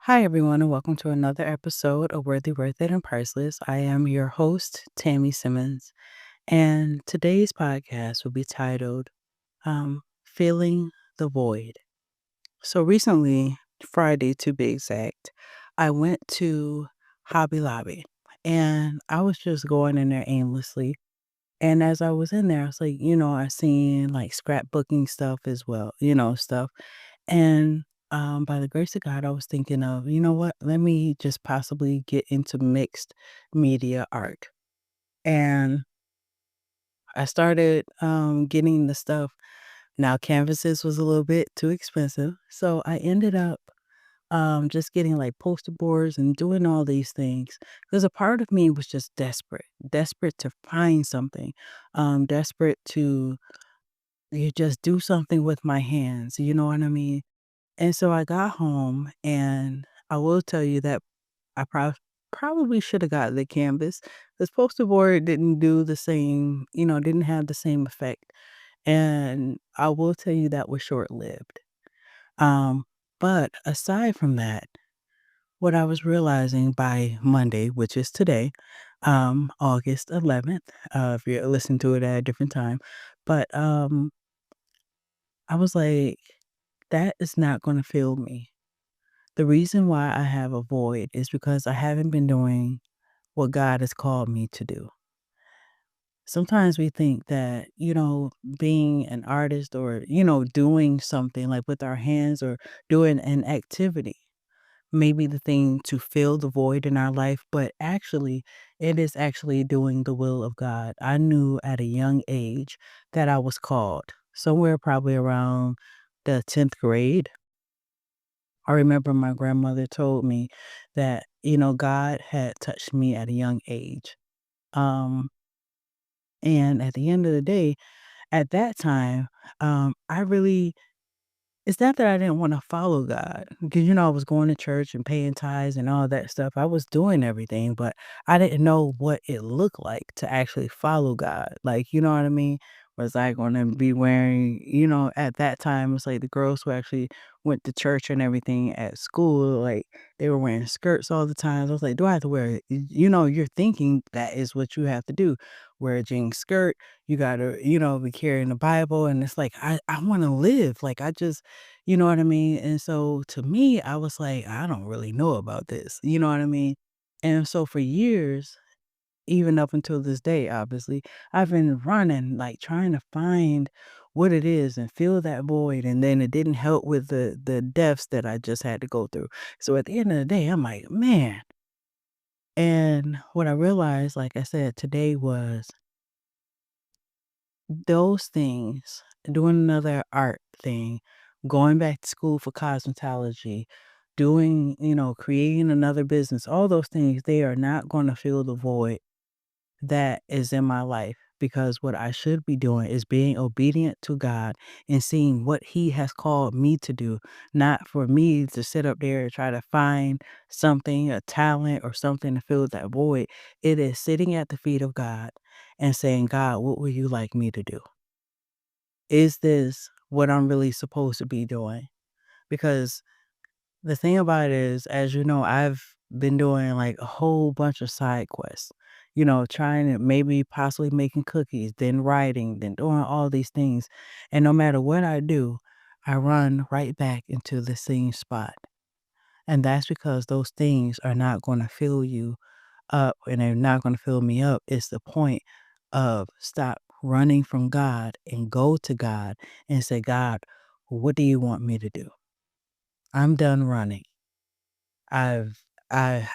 Hi, everyone, and welcome to another episode of Worthy Worth It and Priceless. I am your host, Tammy Simmons, and today's podcast will be titled Filling the Void. So, recently, Friday to be exact, I went to Hobby Lobby and I was just going in there aimlessly. And as I was in there, I was like, I seen like scrapbooking stuff as well, stuff. And by the grace of God, I was thinking of, you know what, let me just possibly get into mixed media art. And I started getting the stuff. Now, canvases was a little bit too expensive. So I ended up just getting like poster boards and doing all these things because a part of me was just desperate to find something, desperate to you just do something with my hands. You know what I mean? And so I got home, and I will tell you that I probably should have got the canvas. This poster board didn't do the same, didn't have the same effect. And I will tell you that was short lived. Um, but aside from that, what I was realizing by Monday, which is today, August 11th, if you're listening to it at a different time, but I was like, that is not going to fill me. The reason why I have a void is because I haven't been doing what God has called me to do. Sometimes we think that, being an artist or, doing something like with our hands or doing an activity may be the thing to fill the void in our life, but actually, it is actually doing the will of God. I knew at a young age that I was called, somewhere probably around the 10th grade. I remember my grandmother told me that, God had touched me at a young age. Um, and at the end of the day, at that time, I really it's not that I didn't wanna follow God, because, I was going to church and paying tithes and all that stuff. I was doing everything, but I didn't know what it looked like to actually follow God. Like, you know what I mean? Was I gonna be wearing at that time, it was like the girls who actually went to church and everything at school, like, they were wearing skirts all the time. I was like, "Do I have to wear" you're thinking that is what you have to do. Wear a jean skirt, you gotta, be carrying the Bible, and it's like, I wanna live, like, I just you know what I mean? And so to me, I was like, I don't really know about this. You know what I mean? And so for years, even up until this day, obviously, I've been running, like trying to find what it is and fill that void. And then it didn't help with the deaths that I just had to go through. So at the end of the day, I'm like, man. And what I realized, like I said, today was those things, doing another art thing, going back to school for cosmetology, doing, creating another business, all those things, they are not going to fill the void that is in my life because what I should be doing is being obedient to God and seeing what He has called me to do, not for me to sit up there and try to find something, a talent or something to fill that void. It is sitting at the feet of God and saying, God, what would you like me to do? Is this what I'm really supposed to be doing? Because the thing about it is, as you know, I've been doing like a whole bunch of side quests, trying to maybe possibly making cookies, then writing, then doing all these things. And no matter what I do, I run right back into the same spot. And that's because those things are not going to fill you up and they're not going to fill me up. It's the point of stop running from God and go to God and say, God, what do you want me to do? I'm done running. I've I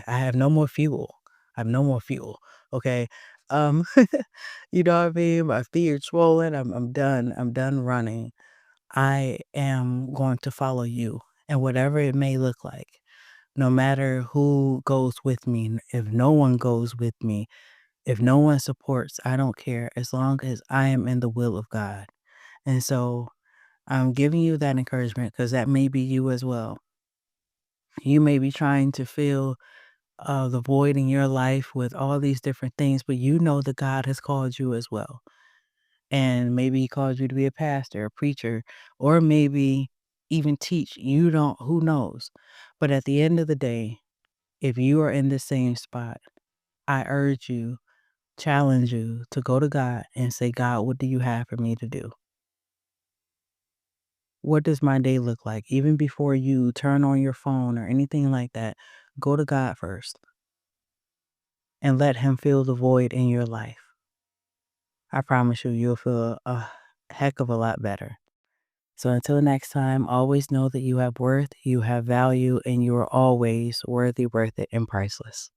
have no more fuel. I have no more fuel. Okay. Um you know what I mean? My feet are swollen. I'm done. I'm done running. I am going to follow you and whatever it may look like. No matter who goes with me, if no one goes with me, if no one supports, I don't care as long as I am in the will of God. And so I'm giving you that encouragement because that may be you as well. You may be trying to fill the void in your life with all these different things, but you know that God has called you as well. And maybe He called you to be a pastor, a preacher, or maybe even teach, you don't, who knows? But at the end of the day, if you are in the same spot, I urge you, challenge you to go to God and say, God, what do you have for me to do? What does my day look like? Even before you turn on your phone or anything like that, go to God first and let Him fill the void in your life. I promise you, you'll feel a heck of a lot better. So until next time, always know that you have worth, you have value, and you are always worthy, worth it, and priceless.